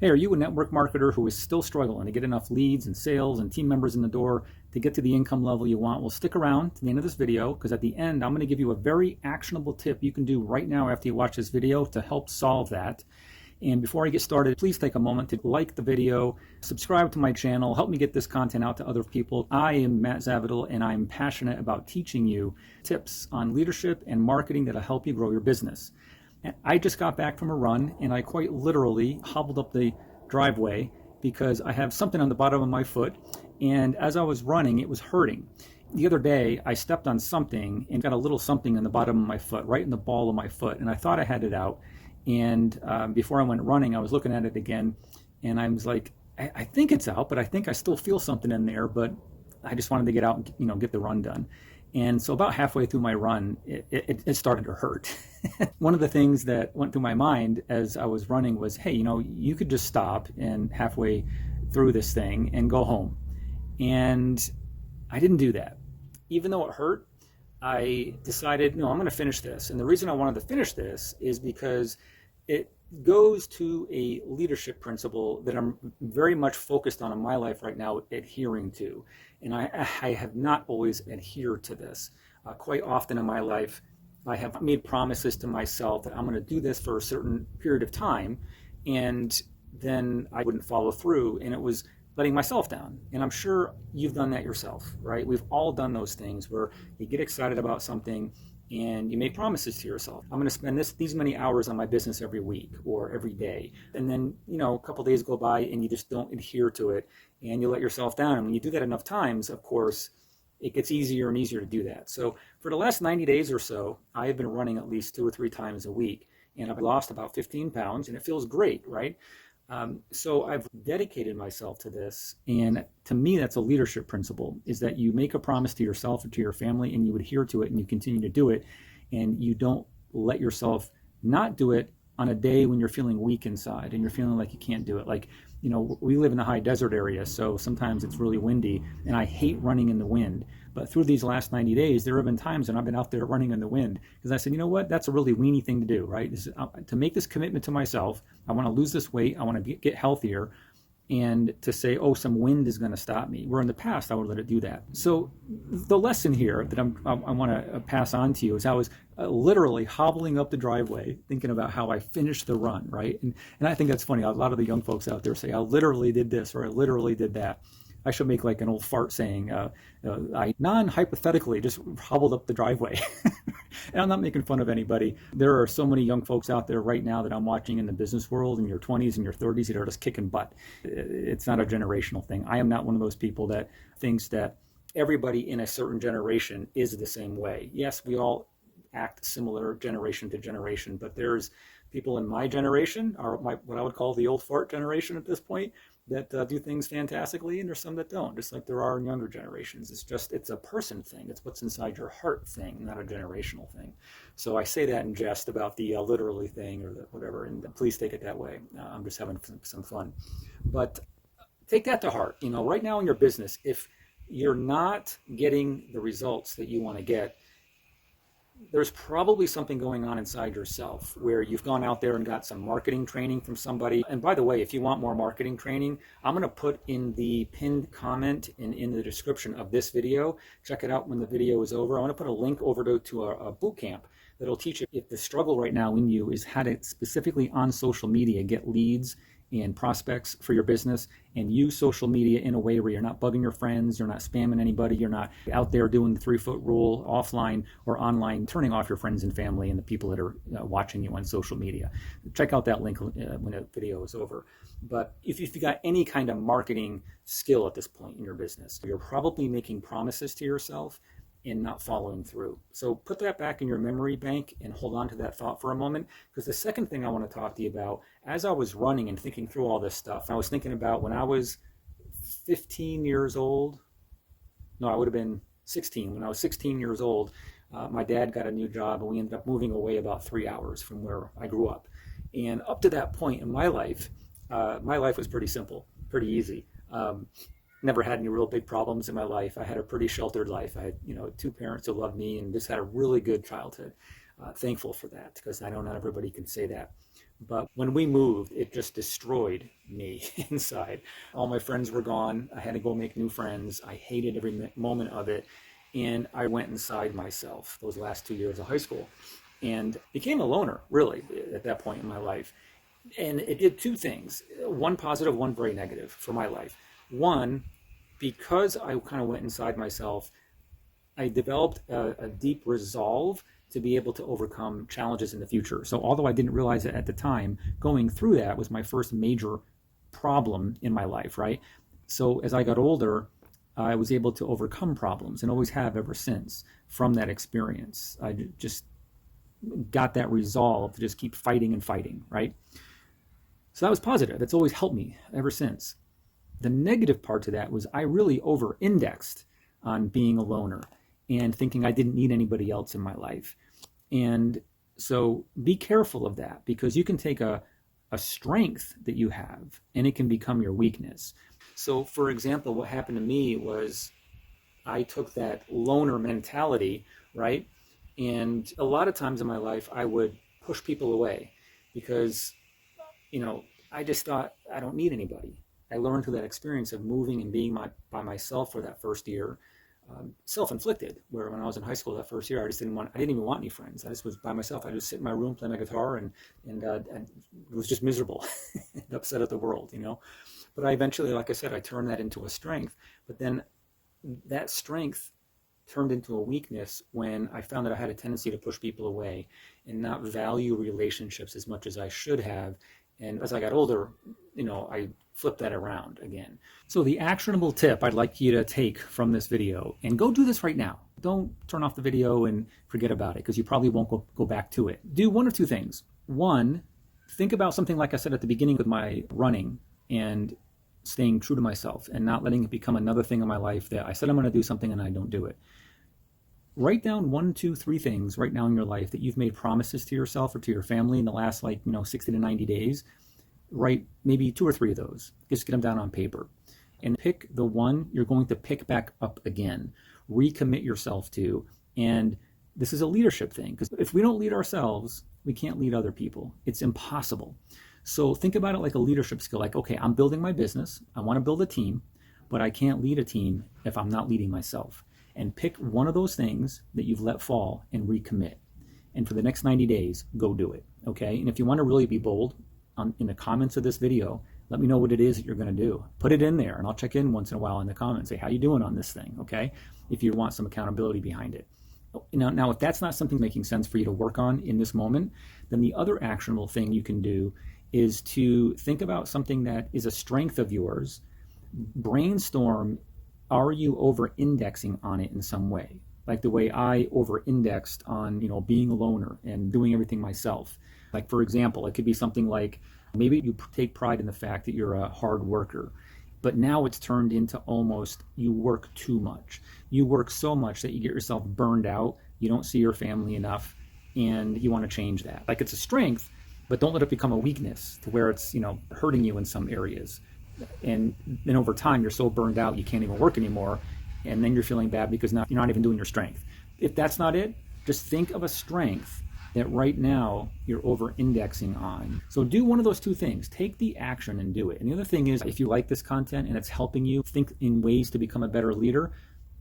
Hey, are you a network marketer who is still struggling to get enough leads and sales and team members in the door to get to the income level you want? Well, stick around to the end of this video, because at the end, I'm going to give you a very actionable tip you can do right now after you watch this video to help solve that. And before I get started, please take a moment to like the video, subscribe to my channel, help me get this content out to other people. I am Matt Zavidal, and I'm passionate about teaching you tips on leadership and marketing that'll help you grow your business. I just got back from a run, and I quite literally hobbled up the driveway because I have something on the bottom of my foot, and as I was running, it was hurting. The other day, I stepped on something and got a little something in the bottom of my foot, right in the ball of my foot, and I thought I had it out. And before I went running, I was looking at it again, and I was like, I think it's out, but I think I still feel something in there, but I just wanted to get out and get the run done. And so about halfway through my run, it started to hurt. One of the things that went through my mind as I was running was, hey, you could just stop and halfway through this thing and go home. And I didn't do that. Even though it hurt, I decided, no, I'm going to finish this. And the reason I wanted to finish this is because it goes to a leadership principle that I'm very much focused on in my life right now, adhering to. And I have not always adhered to this. Quite often in my life, I have made promises to myself that I'm going to do this for a certain period of time, and then I wouldn't follow through, and it was letting myself down. And I'm sure you've done that yourself, right? We've all done those things where you get excited about something and you make promises to yourself. I'm going to spend these many hours on my business every week or every day. And then, a couple days go by and you just don't adhere to it, and you let yourself down. And when you do that enough times, of course, it gets easier and easier to do that. So for the last 90 days or so, I have been running at least 2 or 3 times a week, and I've lost about 15 pounds, and it feels great, right? So I've dedicated myself to this, and to me, that's a leadership principle, is that you make a promise to yourself or to your family, and you adhere to it, and you continue to do it, and you don't let yourself not do it on a day when you're feeling weak inside and you're feeling like you can't do it. Like, we live in a high desert area, so sometimes it's really windy, and I hate running in the wind. But through these last 90 days, there have been times when I've been out there running in the wind, because I said, you know what, that's a really weenie thing to do, right? To make this commitment to myself. I want to lose this weight. I want to get healthier. And to say, oh, some wind is going to stop me, where in the past I would let it do that. So the lesson here that I want to pass on to you is I was literally hobbling up the driveway thinking about how I finished the run, right? And I think that's funny. A lot of the young folks out there say, I literally did this, or I literally did that. I should make like an old fart saying, I non-hypothetically just hobbled up the driveway. And I'm not making fun of anybody. There are so many young folks out there right now that I'm watching in the business world, in your 20s and your 30s, that are just kicking butt. It's not a generational thing. I am not one of those people that thinks that everybody in a certain generation is the same way. Yes, we all act similar generation to generation, but there's people in my generation, or what I would call the old fart generation at this point, that do things fantastically, and there's some that don't, just like there are in younger generations. It's a person thing. It's what's inside your heart thing, not a generational thing. So I say that in jest about the literally thing or the whatever, and please take it that way. I'm just having some fun. But take that to heart. Right now in your business, if you're not getting the results that you want to get, there's probably something going on inside yourself where you've gone out there and got some marketing training from somebody. And by the way, if you want more marketing training, I'm going to put in the pinned comment and in the description of this video. Check it out when the video is over. I want to put a link over to a boot camp that'll teach you, if the struggle right now in you is how to specifically on social media get leads and prospects for your business, and use social media in a way where you're not bugging your friends, you're not spamming anybody, you're not out there doing the 3-foot rule offline or online, turning off your friends and family and the people that are watching you on social media. Check out that link when the video is over. But if you've got any kind of marketing skill at this point in your business, you're probably making promises to yourself and not following through. So put that back in your memory bank and hold on to that thought for a moment, because the second thing I want to talk to you about, as I was running and thinking through all this stuff, I was thinking about when I was 15 years old. No, I would have been 16. When I was 16 years old, my dad got a new job, and we ended up moving away about 3 hours from where I grew up. And up to that point in my life was pretty simple, pretty easy. Never had any real big problems in my life. I had a pretty sheltered life. I had, 2 parents who loved me, and just had a really good childhood. Thankful for that, because I know not everybody can say that. But when we moved, it just destroyed me inside. All my friends were gone. I had to go make new friends. I hated every moment of it. And I went inside myself those last 2 years of high school and became a loner, really, at that point in my life. And it did two things, one positive, one very negative for my life. One, because I kind of went inside myself, I developed a deep resolve to be able to overcome challenges in the future. So although I didn't realize it at the time, going through that was my first major problem in my life, right? So as I got older, I was able to overcome problems and always have ever since from that experience. I just got that resolve to just keep fighting and fighting, right? So that was positive. It's always helped me ever since. The negative part to that was I really over-indexed on being a loner and thinking I didn't need anybody else in my life. And so be careful of that, because you can take a strength that you have and it can become your weakness. So for example, what happened to me was I took that loner mentality, right? And a lot of times in my life, I would push people away because, I just thought I don't need anybody. I learned through that experience of moving and being by myself for that first year, self-inflicted, where when I was in high school that first year, I didn't even want any friends. I just was by myself. I just sit in my room, play my guitar, and was just miserable and upset at the world, But I eventually, like I said, I turned that into a strength. But then that strength turned into a weakness when I found that I had a tendency to push people away and not value relationships as much as I should have. And as I got older, I flipped that around again. So the actionable tip I'd like you to take from this video, and go do this right now. Don't turn off the video and forget about it, because you probably won't go back to it. Do one of two things. One, think about something like I said at the beginning with my running and staying true to myself and not letting it become another thing in my life that I said I'm going to do something and I don't do it. Write down 1, 2, 3 things right now in your life that you've made promises to yourself or to your family in the last 60 to 90 days. Write maybe 2 or 3 of those. Just get them down on paper. And pick the one you're going to pick back up again. Recommit yourself to. And this is a leadership thing, because if we don't lead ourselves, we can't lead other people. It's impossible. So think about it like a leadership skill. Like, okay, I'm building my business. I want to build a team, but I can't lead a team if I'm not leading myself. And pick one of those things that you've let fall and recommit. And for the next 90 days, go do it. Okay? And if you want to really be bold, in the comments of this video, let me know what it is that you're going to do. Put it in there, and I'll check in once in a while in the comments. Say, how you doing on this thing? Okay? If you want some accountability behind it. Now, if that's not something making sense for you to work on in this moment, then the other actionable thing you can do is to think about something that is a strength of yours. Brainstorm, are you over-indexing on it in some way? Like the way I over-indexed on, being a loner and doing everything myself. Like, for example, it could be something like, maybe you take pride in the fact that you're a hard worker, but now it's turned into almost you work too much. You work so much that you get yourself burned out. You don't see your family enough, and you want to change that. Like, it's a strength, but don't let it become a weakness to where it's, hurting you in some areas. And then over time, you're so burned out, you can't even work anymore. And then you're feeling bad because now you're not even doing your strength. If that's not it, just think of a strength that right now you're over-indexing on. So do one of those two things. Take the action and do it. And the other thing is, if you like this content and it's helping you think in ways to become a better leader,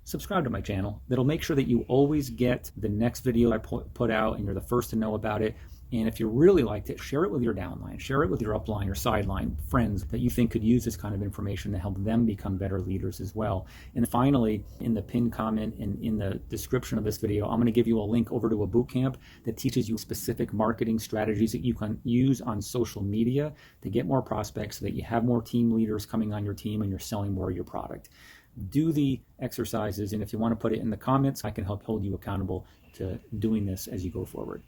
subscribe to my channel. That'll make sure that you always get the next video I put out and you're the first to know about it. And if you really liked it, share it with your downline, share it with your upline, your sideline, friends that you think could use this kind of information to help them become better leaders as well. And finally, in the pinned comment and in the description of this video, I'm going to give you a link over to a bootcamp that teaches you specific marketing strategies that you can use on social media to get more prospects so that you have more team leaders coming on your team and you're selling more of your product. Do the exercises, and if you want to put it in the comments, I can help hold you accountable to doing this as you go forward.